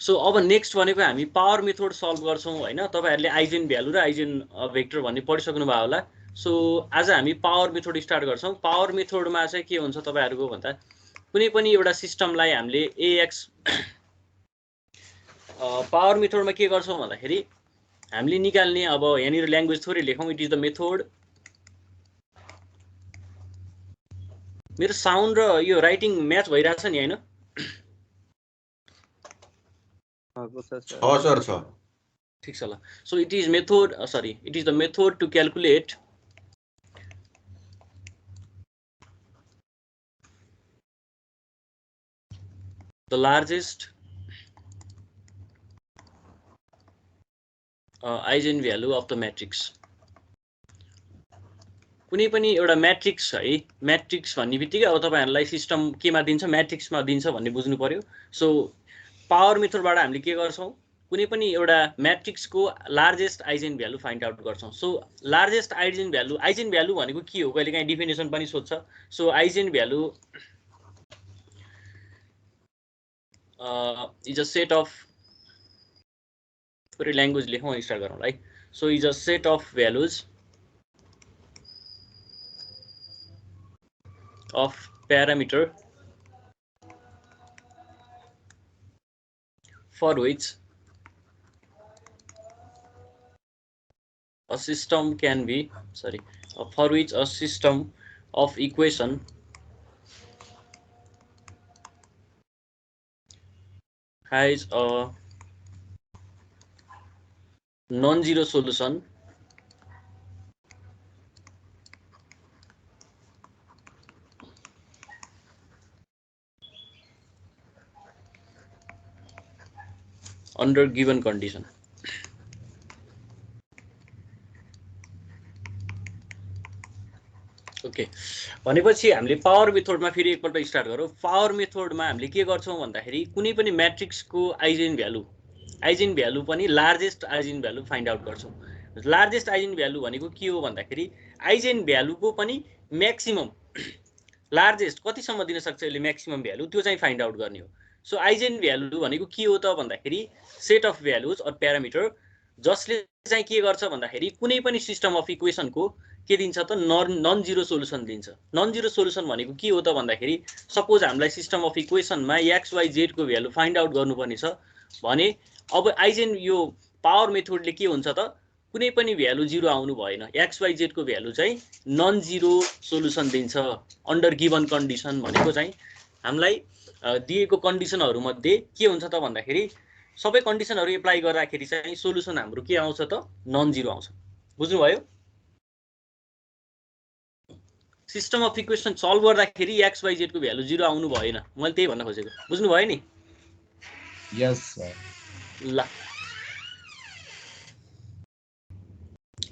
So अब next भनेको हामी पावर मेथड सल्भ गर्छौं हैन तपाईहरुले आइजेन भ्यालु र आइजेन भेक्टर भन्ने पढिसक्नु भयो होला सो आज हामी पावर मेथड स्टार्ट गर्छौं पावर मेथडमा चाहिँ के हुन्छ तपाईहरुको भन्दा कुनै पनि एउटा सिस्टमलाई हामीले AX पावर मेथडमा के गर्छौं भन्दाखेरि हामीले निकाल्ने अब यहाँनिर ल्याङ्ग्वेज थोरै लेखौं इट इज द मेथड मेरो साउन्ड र यो राइटिङ म्याच भइराछ नि हैन सर छ ठीक छ ल so it is method sorry it is the method to calculate the largest eigen value of the matrix कुनै पनि एउटा म्याट्रिक्स है म्याट्रिक्स भन्ने बित्तिकै अब तपाईहरुलाई सिस्टम केमा दिन्छ म्याट्रिक्समा दिन्छ भन्ने बुझ्नु पर्यो सो पावर मेथडबाट हामीले के गर्छौं कुनै पनि एउटा म्याट्रिक्सको largest eigen value find out गर्छौं सो लार्जेस्ट आइजेन भ्यालु भनेको के हो कहिलेकाहीँ डेफिनेसन पनि सोध्छ so eigen value is a set of पुरै ल्याङ्ग्वेज लेखौँ स्टार्ट गरौँ है so is a set of values of parameter for which a system can be for which a system of equation has a non-zero solution under given condition okay भनेपछि हामीले power मेथडमा फेरि एकपल्ट start गरौँ power मेथडमा हामीले के गर्छौं भन्दाखेरि कुनै पनि म्याट्रिक्सको आइजेन भ्यालु पनि largest eigen value find out गर्छौं लार्जेस्ट आइजेन भ्यालु भनेको के हो भन्दाखेरि आइजेन भ्यालुको पनि म्याक्सिमम लार्जेस्ट कतिसम्म दिन सक्छ यसले म्याक्सिमम भ्यालु त्यो चाहिँ फाइन्ड आउट गर्ने हो सो आइजेन भ्यालु भनेको के हो त भन्दाखेरि set of values or parameter जसले चाहिँ के गर्छ भन्दाखेरि कुनै पनि सिस्टम अफ इक्वेसनको के दिन्छ त नन जिरो सोलुसन दिन्छ नन जिरो सोलुसन भनेको के हो त भन्दाखेरि सपोज हामीलाई सिस्टम अफ इक्वेसनमा x y z को भ्यालु फाइन्ड आउट गर्नुपर्ने छ भने अब आइजेन यो पावर मेथडले के हुन्छ त कुनै पनि भ्यालु जिरो आउनु भएन x y z को भ्यालु चाहिँ नन जिरो सोलुसन दिन्छ अन्डर गिवन कन्डिसन भनेको चाहिँ हामीलाई दिएको कन्डिसनहरु मध्ये के हुन्छ त भन्दाखेरि सबै कन्डिसनहरु एप्लाई गर्दाखेरि चाहिँ सोलुसन हाम्रो के आउँछ त नन जिरो आउँछ बुझ्नु भयो सिस्टम अफ इक्वेसन सल्भ गर्दाखेरि x y z को भ्यालु जिरो आउनु भएन मैले त्यही भन्न खोजेको बुझ्नु भयो नि यस सर ल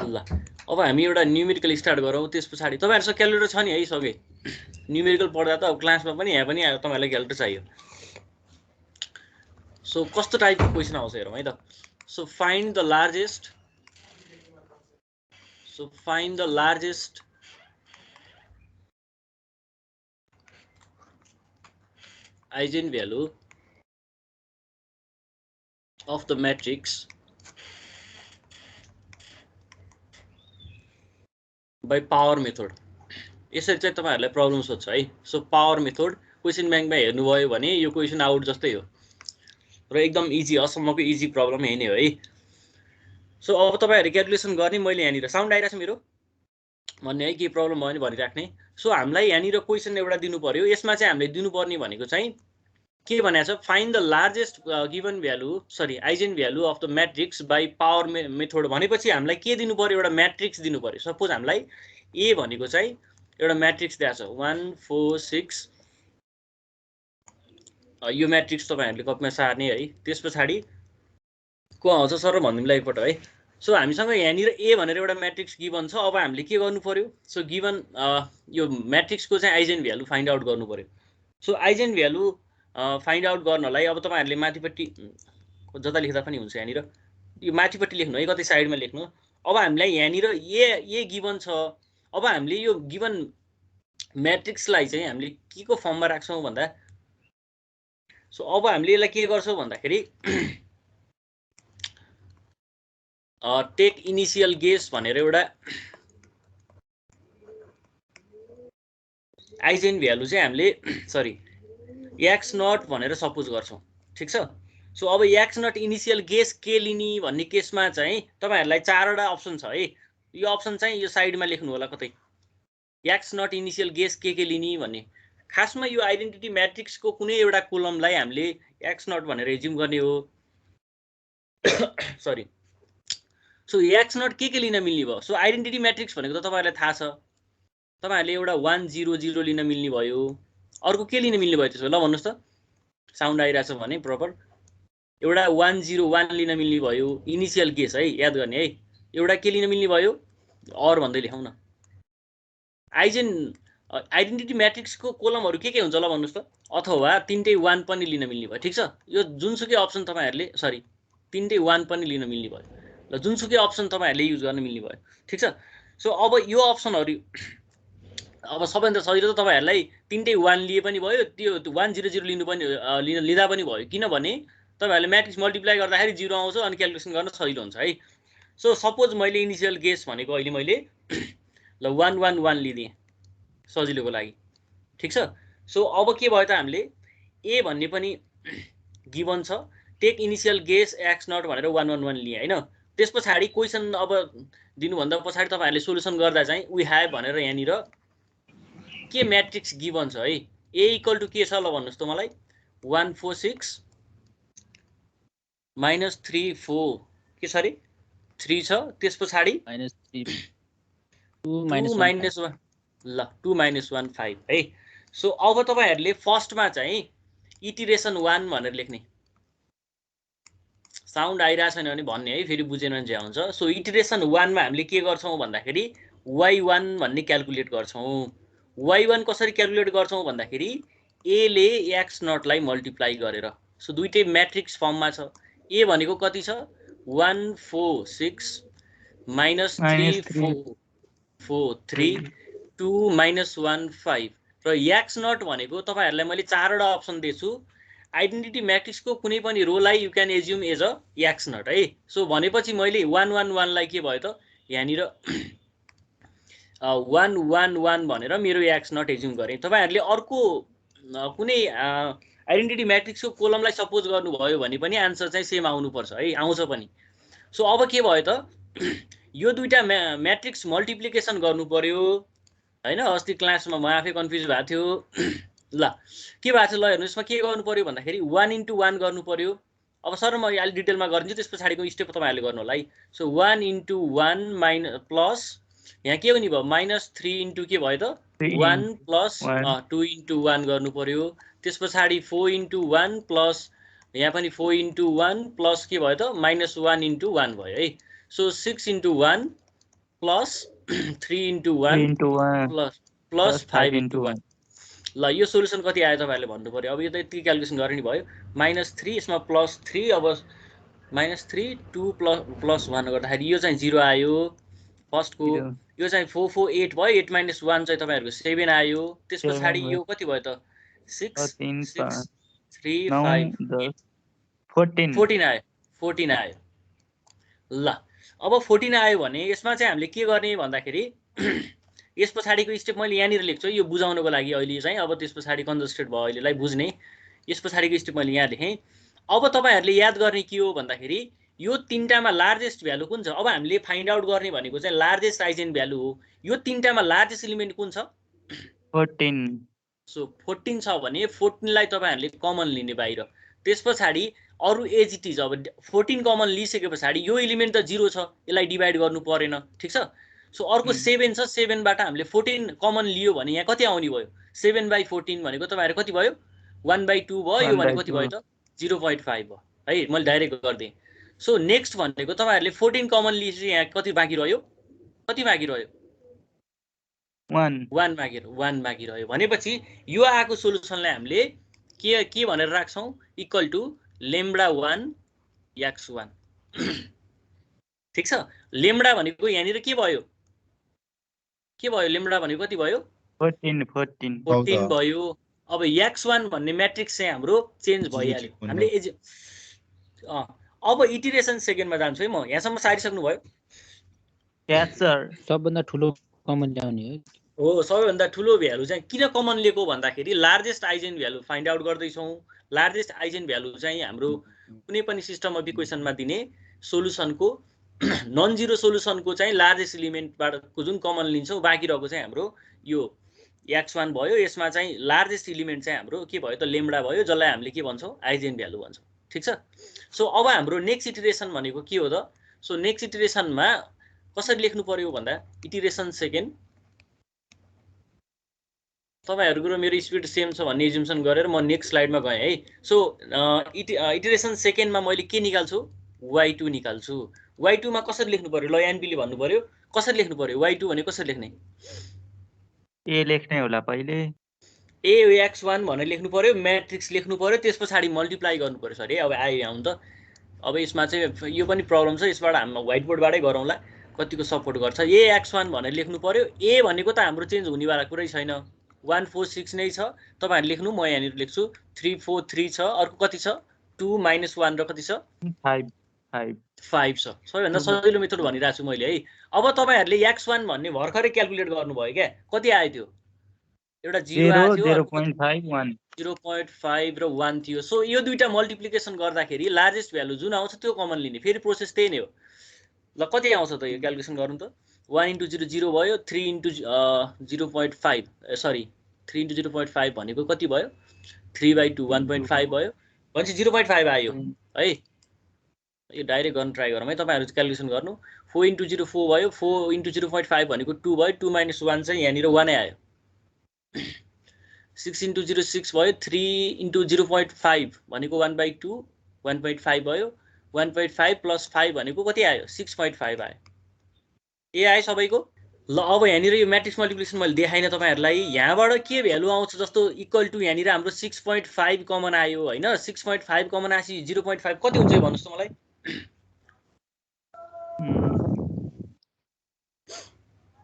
ल अब हामी एउटा न्यूमेरिकल स्टार्ट गरौँ त्यसपछि तपाईहरुसँग क्याल्कुलेटर छ नि है सबै न्यूमेरिकल पढ्दा त अब क्लासमा पनि यहाँ पनि तपाईहरुलाई क्याल्कुलेटर चाहियो सो कस्तो टाइपको क्वेशन आउँछ हेरौँ है त so find the largest eigen value of the matrix by power method यसरी चाहिँ तपाईहरुलाई प्रब्लम सोध्छ है सो पावर मेथड क्वेशन बैंकमा हेर्नुभयो भने यो क्वेशन आउट जस्तै हो र एकदम इजी असम्मको इजी प्रब्लम यही नै हो है सो अब तपाईहरु क्याल्कुलेसन गर्ने मैले यहाँनिर साउन्ड आइराछ मेरो भन्ने है के प्रब्लम भयो नि भनिराख्ने सो हामीलाई यहाँनिर क्वेशन एउटा दिनु पर्यो यसमा चाहिँ हामीले दिनुपर्ने भनेको चाहिँ के भनेको छ find the largest given value eigenvalue of the matrix by power method भनेपछि हामीलाई के दिनु पर्यो एउटा म्याट्रिक्स दिनु पर्यो सपोज हामीलाई ए भनेको चाहिँ एउटा म्याट्रिक्स दिएको छ 1 4 6 यो म्याट्रिक्स तपाईहरुले कपीमा सार्ने है त्यसपछि को आउँछ सर भन्दिमलाई एकपल्ट है सो हामीसँग यहाँनिर ए भनेर एउटा म्याट्रिक्स गिवन छ अब हामीले के गर्नु पर्यो सो गिवन यो म्याट्रिक्सको चाहिँ आइजेन भ्यालु फाइन्ड आउट गर्नु पर्यो so eigen value find out गर्नलाई अब तपाईहरुले माथिपट्टि जता लेख्दा पनि हुन्छ यहाँनिर यो माथिपट्टि लेख्नु है कतै साइडमा लेख्नु अब हामीलाई यहाँनिर ए गिवन छ अब हामीले यो गिवन म्याट्रिक्सलाई चाहिँ हामीले के को फर्ममा राख्छौं भन्दा सो अब हामीले यसलाई के गर्छौँ भन्दाखेरि टेक इनिशियल गेस भनेर एउटा आइजेन भ्यालु चाहिँ हामीले सरी एक्स नट भनेर सपोज गर्छौँ ठिक छ सो अब एक्स नट इनिशियल गेस के लिने भन्ने केसमा चाहिँ तपाईहरुलाई चारवटा अप्सन छ है यो अप्सन चाहिँ यो साइडमा लेख्नु होला कतै एक्स नट इनिशियल गेस के लिने भन्ने खासमा यो आइडेन्टिटी म्याट्रिक्सको कुनै एउटा कोलमलाई हामीले एक्स नट भनेर एज्युम गर्ने हो सरी सो एक्स नट के लिन मिल्ने भयो सो आइडेन्टिटी म्याट्रिक्स भनेको त तपाईहरुलाई थाहा छ तपाईहरुले एउटा 1 0 0 लिन मिल्ने भयो अर्को के लिन मिल्ने भयो त्यसो ल भन्नुस् त साउन्ड आइराछ भने प्रपर एउटा 1 0 1 लिन मिल्ने भयो इनिशियल गेस है याद गर्ने है एउटा के लिन मिल्ने भयो और भन्दै लेखौँ न आइजेन आइडेन्टिटी म्याट्रिक्सको कोलमहरु के हुन्छ ल भन्नुस् त अथवा तीनटै 1 पनि लिन मिल्ने भयो ठीक छ यो जुनसुकै अप्सन तपाईहरुले सरी तीनटै 1 पनि लिन मिल्ने भयो ल जुनसुकै अप्सन तपाईहरुले युज गर्न मिल्ने भयो ठीक छ सो अब यो अप्सनहरु अब सबैभन्दा सजिलो त तपाईहरुलाई तीनटै 1 लिए पनि भयो त्यो 1 0 0 लिनु पनि लिँदा पनि भयो किनभने तपाईहरुले म्याट्रिक्स मल्टिप्लाई गर्दाखेरि 0 आउँछ अनि क्याल्कुलेसन गर्न सजिलो हुन्छ है सो सपोज मैले इनिशियल गेस भनेको अहिले मैले ल 1 1 1 लिदिए सजिलोको लागि ठीक छ सो अब के भयो त हामीले ए भन्ने पनि गिवन छ take initial guess X naught भनेर 1 1 1 लिए हैन त्यसपछि क्वेशन अब दिनुभन्दा पछाडी तपाईहरुले सोलुसन गर्दा चाहिँ वी हैव भनेर यहाँनिर के म्याट्रिक्स गिवन छ है ए इक्वल टु के छ ल भन्नुस् त मलाई 1 4 6 -3 4 के छ रे 3 छ त्यसपछि -3 2 -1 ल 2 -1 5 है सो अब तपाईहरुले फर्स्टमा चाहिँ इटिरेसन 1 भनेर लेख्ने साउन्ड आइरा छैन भने भन्ने है फेरि बुझेन भने ज्या हुन्छ सो इटिरेसन 1 मा हामीले के गर्छौं भन्दाखेरि y1 भन्ने क्याल्कुलेट गर्छौं y1 कसरी क्याल्कुलेट गर्छौं भन्दाखेरि a ले x नट लाई मल्टिप्लाई गरेर सो दुईटै म्याट्रिक्स फर्ममा छ a भनेको कति छ 1 4 6 -3 4 4 3 2 -1 5 र x नट भनेको तपाईहरुलाई मैले चारवटा अप्सन दिएछु आइडेन्टिटी म्याट्रिक्सको कुनै पनि रोलाई you can assume as a x naught है सो भनेपछि मैले 1 1 1 लाई के भयो त यहाँनिर 1 1 1 भनेर मेरो एक्स नट एज्युम गरे तपाईहरुले अर्को कुनै आइडेन्टिटी म्याट्रिक्सको कोलमलाई सपोज गर्नुभयो भने पनि आन्सर चाहिँ सेम आउनु पर्छ है आउँछ पनि सो अब के भयो त यो दुईटा म्याट्रिक्स मल्टिप्लिकेसन गर्नु पर्यो हैन अस्ति क्लासमा म आफै कन्फ्युज भएको थियो ल के भएको छ ल हेर्नुस् यसमा के गर्नु पर्यो भन्दाखेरि 1 * 1 गर्नु पर्यो अब सर म अलि डिटेलमा गरिदिन्छु त्यसपछाडीको स्टेप तपाईहरुले गर्नु होला है सो 1 * 1 प्लस यहाँ के हुने भयो -3 * के भयो त 1 प्लस 2 * 1 गर्नु पर्यो त्यसपछाडी 4 * 1 प्लस यहाँ पनि 4 * 1 प्लस के भयो त -1 * 1 भयो है सो 6 * 1 प्लस 3 * 1 प्लस 5 * 1 ल यो सोलुसन कति आयो तपाईहरुले भन्नु पर्यो अब यो त यति क्याल्कुलेसन गर्ने भयो -3 यसमा +3 अब -3 2 प्लस 1 गर्दाखेरि यो चाहिँ 0 आयो फर्स्टको यो चाहिँ 4 4 8 भयो 8 - 1 चाहिँ तपाईहरुको 7 आयो त्यसपछि यो कति भयो त 6 6 3 5 14 आयो 14 आयो ल अब 14 आयो भने यसमा चाहिँ हामीले के गर्ने भन्दाखेरि यसपछाडीको स्टेप मैले यहाँनिर लेख्छु यो बुझाउनको लागि अहिले चाहिँ अब त्यसपछाडी कन्जस्टेड भयो अहिलेलाई बुझ्ने यसपछाडीको स्टेप मैले यहाँ लेखेँ अब तपाईहरुले याद गर्ने के हो भन्दाखेरि यो तीनटामा लार्जेस्ट भ्यालु कुन छ अब हामीले फाइन्ड आउट गर्ने भनेको चाहिँ लार्जेस्ट आइजेन भ्यालु हो यो तीनटामा लार्जेस्ट एलिमेन्ट कुन छ 14 सो 14 छ भने 14 लाई तपाईहरुले कमन लिने बाहिर त्यसपछाडी अरु एज इट इज अब 14 कमन लिइसकेपछि यो एलिमेन्ट त 0 छ यसलाई डिभाइड गर्नु परेन ठीक छ सो अर्को 7 छ 7 बाट हामीले 14 कमन लियो भने यहाँ कति आउने भयो 7/14 भनेको तपाईहरु कति भयो 1/2 भयो यो भने कति भयो त 0.5 भयो है मैले डाइरेक्ट गर्दिए सो नेक्स्ट भनेको तपाईहरुले 14 कमन लिएपछि यहाँ कति बाँकी रह्यो 1 बाँकी रह्यो भनेपछि यो आको सोलुसनलाई हामीले के भनेर राख्छौं इक्वल टु λ1 x1 ठीक छ लेम्डा भनेको यहाँनिर के भयो लेम्डा भनेको कति भयो 14 भयो अब x1 भन्ने म्याट्रिक्स चाहिँ हाम्रो चेन्ज भइहाल्यो हामीले अब इटरेसन सेकेन्डमा जान्छु है म यहाँसम्म सारिसक्नु भयो यस सर सबभन्दा ठुलो कमन ल्याउने हो सबैभन्दा ठुलो भ्यालु चाहिँ किन कमन लिएको भन्दाखेरि largest eigen value find out गर्दैछौँ लार्जेस्ट आइजेन भ्यालु चाहिँ हाम्रो कुनै पनि सिस्टम अफ इक्वेसनमा दिने सोलुसनको नन जिरो सोलुसनको चाहिँ लार्जेस्ट एलिमेन्टबाटको जुन कमन लिन्छौँ बाँकी रहेको चाहिँ हाम्रो यो x1 भयो यसमा चाहिँ लार्जेस्ट एलिमेन्ट चाहिँ हाम्रो के भयो त लेम्डा भयो जसलाई हामीले के भन्छौँ आइजेन भ्यालु भन्छौँ ठीक छ सो अब हाम्रो नेक्स्ट इटरेसन भनेको के हो त सो नेक्स्ट इटरेसनमा कसरी लेख्नु पर्यो भन्दा इटरेसन सेकेन्ड तपाईहरुको र मेरो स्पिड सेम छ भन्ने एजुम्सन गरेर म नेक्स्ट स्लाइडमा गएँ है सो इटरेसन सेकेन्डमा मैले के निकाल्छु y2 निकाल्छु y2 मा कसरी लेख्नु पर्यो ल एनपीले भन्नु पर्यो कसरी लेख्नु पर्यो y2 भने कसरी लेख्ने ए लेख्ने होला पहिले ए x1 भनेर लेख्नु पर्यो म्याट्रिक्स लेख्नु पर्यो त्यसपछि मल्टिप्लाई गर्नु पर्यो सरी अब आयो यहाँ त अब यसमा चाहिँ यो पनि प्रब्लम छ यसबाट हामी व्हाइट बोर्डबाटै गरौँला कतिको सपोर्ट गर्छ ए x1 भनेर लेख्नु पर्यो ए भनेको त हाम्रो चेन्ज हुनेवाला कुरै छैन 146 नै छ तपाईहरु लेख्नु म यहाँ लेख्छु 343 छ अर्को कति छ 2 - 1 र कति छ 5 छ सबैभन्दा सजिलो मेथड भनिरहेको छु मैले है अब तपाईहरुले x1 भन्ने भर्खरै क्याल्कुलेट गर्नुभयो क्या कति आयो त्यो एउटा 0 आयो 0.5 0.5 र 1 थियो सो यो दुईटा मल्टिप्लिकेसन गर्दाखेरि लार्जेस्ट भ्यालु जुन आउँछ त्यो कमन लिने फेरि प्रोसेस त्यही नै हो ल कति आउँछ त यो क्याल्कुलेसन गर्नु त 1 * 0 0 भयो 3 * 0.5 सरी 3 * 0.5 भनेको कति भयो 3/2 1.5 भयो भनेपछि 0.5 आयो है यो डाइरेक्ट गर्न ट्राई गरौँ है तपाईहरु क्याल्कुलेसन गर्नु 4 * 0 4 भयो 4 * 0.5 भनेको 2 भयो 2 - 1 चाहिँ यहाँनिर 1 नै आयो 6 * 0 6 भयो 3 * 0.5 भनेको 1/2 1.5 भयो 1.5 + 5 भनेको कति आयो 6.5 आयो ए आयो सबैको ल अब यहाँनिर यो म्याट्रिक्स मल्टिप्लिकेसन मैले देखाइन तपाईहरुलाई यहाँबाट के भ्यालु आउँछ जस्तो इक्वल टु यहाँनिर हाम्रो 6.5 कमन आयो हैन 6.5 कमन आसी 0.5 कति हुन्छ भन्नुस् त मलाई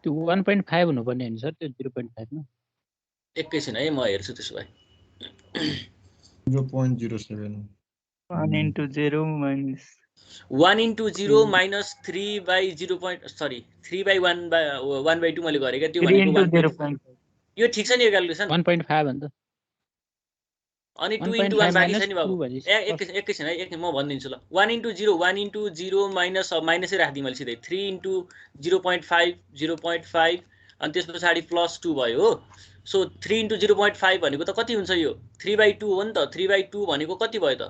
त्यो 1.5 हुनुपर्ने हैन सर त्यो 0.5 मा एकैछिन है म हेर्छु त्यसो भए 0.07 1 * 0 minus 1 * 0 minus 3/0. Sorry 3/1/2 मैले गरे क्या त्यो भनेको 0.5 यो ठीक छ नि यो क्याल्कुलेसन 1.5 भन्दा अनि 2 * 1 बाकी छ नि बाबु एकैछिन है एकैछिन म भनिदिन्छु ल 1 * 0 माइनस माइनसै राख्दिए मैले सिधै 3 * 0.5 0.5 अनि त्यसपछि +2 भयो हो सो 3 * 0.5 भनेको त कति हुन्छ यो 3/2 हो नि त 3/2 भनेको कति भयो त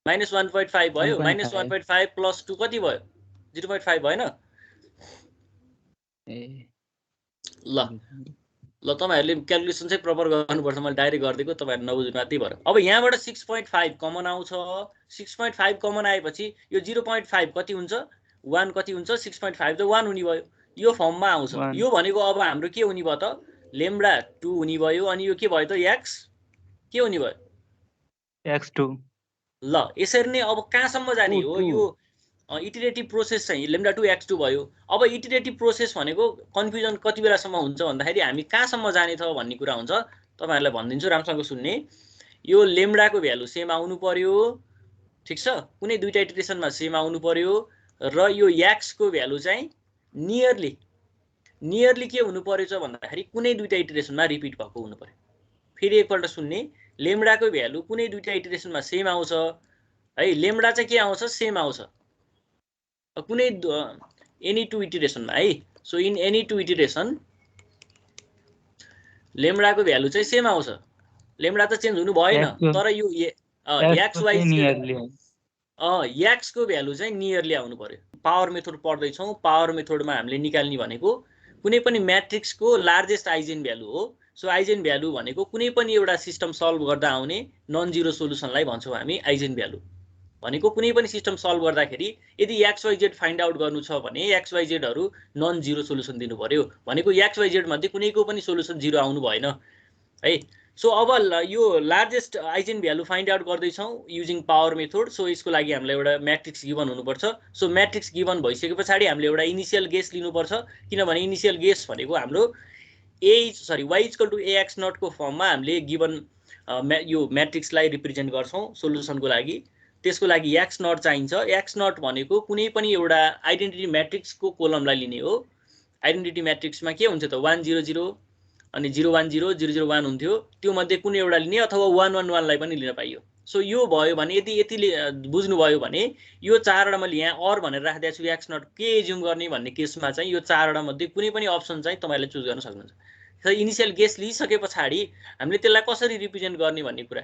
-1.5 भयो -1.5 + 2 कति भयो 0.5 भएन ल ल तपाईहरुले क्याल्कुलेसन चाहिँ प्रपर गर्नुपर्छ मैले डाइरेक्ट गर्दिएको तपाईहरु नबुझ्नु त्यही भएर अब यहाँबाट 6.5 कमन आउँछ 6.5 कमन आएपछि यो 0.5 कति हुन्छ 1 कति हुन्छ 6.5 त 1 हुने भयो यो फर्ममा आउँछ यो भनेको अब हाम्रो के हुने भयो त लेम्डा 2 हुने भयो अनि यो के भयो त x के हुने भयो x2 ल यसरी नै अब कहाँसम्म जाने हो यो इटरेटिभ प्रोसेस चाहिँ लेम्डा 2 x2 भयो अब इटरेटिभ प्रोसेस भनेको कन्फ्युजन कति बेलासम्म हुन्छ भन्दाखेरि हामी कहाँसम्म जाने त भन्ने कुरा हुन्छ तपाईहरुलाई भनिदिन्छु राम्रोसँग सुन्ने यो लेम्डाको भ्यालु सेम आउनु पर्यो ठीक छ कुनै दुईटा इटरेसनमा सेम आउनु पर्यो र यो x को भ्यालु चाहिँ नियरली के हुनु पर्यो भन्दाखेरि कुनै दुईटा इटरेसनमा रिपिट भएको हुनु पर्यो फेरि एकपल्ट सुन्ने लेम्डाको भ्यालु कुनै दुईटा इटरेसनमा सेम आउँछ है लेम्डा चाहिँ के आउँछ सेम आउँछ कुनै एनी टु इटरेसनमा है so in any two iteration लेम्डाको भ्यालु चाहिँ सेम आउँछ लेम्डा त चेन्ज हुनु भएन तर यो x y x को भ्यालु चाहिँ नियरली आउनु पर्यो पावर मेथड पढ्दै छौं पावर मेथडमा हामीले निकाल्ने भनेको कुनै पनि म्याट्रिक्सको लार्जेस्ट आइजेन भ्यालु हो सो आइजेन भ्यालु भनेको कुनै पनि एउटा सिस्टम सल्भ गर्दा आउने नन जिरो सोलुसनलाई भन्छौं हामी आइजेन भ्यालु भनेको कुनै पनि सिस्टम सल्भ गर्दाखेरि यदि xyz फाइन्ड आउट गर्नु छ भने xyz हरु नन जिरो सोलुसन दिनु पर्यो भनेको xyz मध्ये कुनैको पनि सोलुसन जिरो आउनु भएन है सो अब यो largest eigen value find out गर्दै छौं युजिङ पावर मेथड सो यसको लागि हामीलाई एउटा म्याट्रिक्स गिवन हुनुपर्छ सो म्याट्रिक्स गिवन भइसकेपछि हामीले एउटा इनिशियल गेस लिनुपर्छ किनभने इनिशियल गेस भनेको हाम्रो y equal to ax naught को फर्ममा हामीले गिवन यो म्याट्रिक्सलाई रिप्रेजेन्ट गर्छौं सोलुसनको लागि। त्यसको लागि x नट चाहिन्छ। x नट भनेको कुनै पनि एउटा आइडेन्टिटी म्याट्रिक्सको कोलमलाई लिने हो। आइडेन्टिटी म्याट्रिक्समा के हुन्छ त 1 0 0 अनि 0 1 0 0 0 1 हुन्थ्यो। त्यो मध्ये कुनै एउटा लिने अथवा 1 1 1 लाई पनि लिन पाइयो। सो यो भयो भने यतिले बुझ्नु भयो भने यो चारवटा मैले यहाँ और भनेर राखिदिएको छु x नट के एज्युम गर्ने भन्ने केसमा चाहिँ यो चारवटा मध्ये कुनै पनि अप्सन चाहिँ तपाईले चुज गर्न सक्नुहुन्छ। सो इनिशियल गेस लिइसकेपछि हामीले त्यसलाई कसरी रिप्रेजेन्ट गर्ने भन्ने कुरा।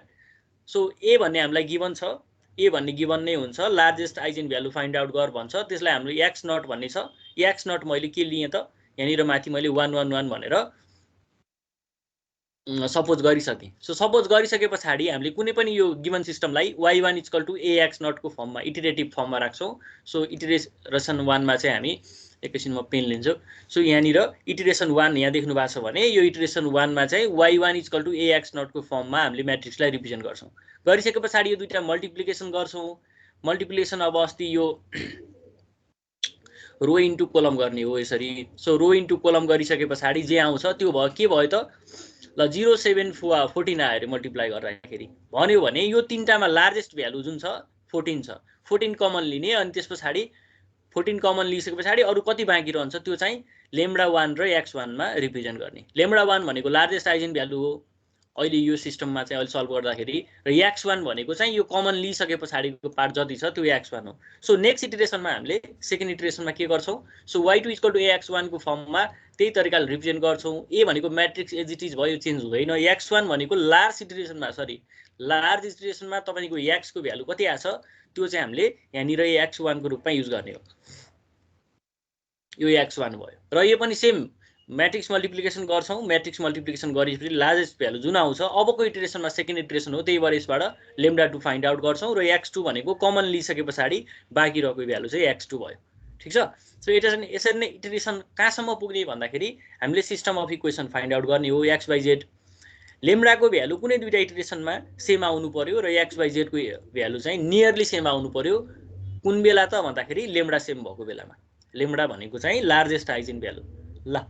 सो a भन्ने हामीलाई गिवन छ। a भन्ने गिवन नै हुन्छ। Largest eigen value find out गर भन्छ। त्यसलाई हाम्रो x नट भन्ने छ। x नट मैले के लिए त यहाँनिर माथि मैले 1 1 1 भनेर सपोज गरिसके। सो सपोज गरिसकेपछि हामीले कुनै पनि यो गिवन सिस्टमलाई y1 equal to ax naught को फर्ममा इटरेटिभ फर्ममा राख्छौं। सो इटरेसन 1 मा चाहिँ हामी एकैछिन म पेन लिन्छु। सो यहाँनिर इटरेसन 1 यहाँ देख्नु भएको छ भने यो इटरेसन 1 मा चाहिँ y1 equal to ax naught को फर्ममा हामीले म्याट्रिक्सलाई रिप्रेजेन्ट गर्छौं। गरिसकेपछि यो दुईटा मल्टिप्लिकेसन गर्छौं। मल्टिप्लिकेसन अब अस्ति यो रो इन्टु कोलम गर्ने हो यसरी। सो रो इन्टु कोलम गरिसकेपछि जे आउँछ त्यो भयो के भयो त ल 0 7 14 आयो रे मल्टिप्लाई गर्दाखेरि। भन्यो भने यो तीनटामा लार्जेस्ट भ्यालु जुन छ 14 छ। 14 कमन लिने अनि त्यसपछि 14 कमन लिइसकेपछि अरु कति बाँकी रहन्छ त्यो चाहिँ लेम्डा 1 र x1 मा रिप्रेजेन्ट गर्ने। लेम्डा 1 भनेको लार्जेस्ट आइजेन भ्यालु हो अहिले यो सिस्टममा चाहिँ अहिले सल्भ गर्दाखेरि, र x1 भनेको चाहिँ यो कमन लिइसकेपछाडिको पार्ट जति छ त्यो x1 हो। सो नेक्स्ट इटरेसनमा हामीले सेकेन्ड इटरेसनमा के गर्छौं, so y2 equal to ax1 को फर्ममा त्यही तरिकाले रिप्रेजेन्ट गर्छौं। a भनेको म्याट्रिक्स एज इट इज भयो, चेन्ज हुँदैन। x1 भनेको लार्ज इटरेसनमा लार्ज इटरेसनमा तपाईको x को भ्यालु कति आछ त्यो चाहिँ हामीले यहाँनिर x1 को रूपमा युज गर्ने हो। यो x1 भयो र यो पनि सेम म्याट्रिक्स मल्टिप्लिकेसन गर्छौं। म्याट्रिक्स मल्टिप्लिकेसन गरेपछि लार्जेस्ट भ्यालु जुन आउँछ अबको इटरेसनमा सेकेन्ड इटरेसन हो, त्यही भएर यसबाट लेम्डा 2 फाइन्ड आउट गर्छौं र x2 भनेको कमन लिइसकेपछि बाँकी रहेको भ्यालु चाहिँ x2 भयो। ठीक छ। सो इटरेसन यसरी नै इटरेसन कहाँसम्म पुग्ने भन्दाखेरि हामीले system of equation find out गर्ने हो। x बाइ z लेम्डा को भ्यालु कुनै दुईटा इटरेसनमा सेम आउनु पर्यो र x बाइ z को भ्यालु चाहिँ नियरली सेम आउनु पर्यो। कुन बेला त भन्दाखेरि लेम्डा सेम भएको बेलामा। लेम्डा भनेको चाहिँ लार्जेस्ट आइजेन भ्यालु। ल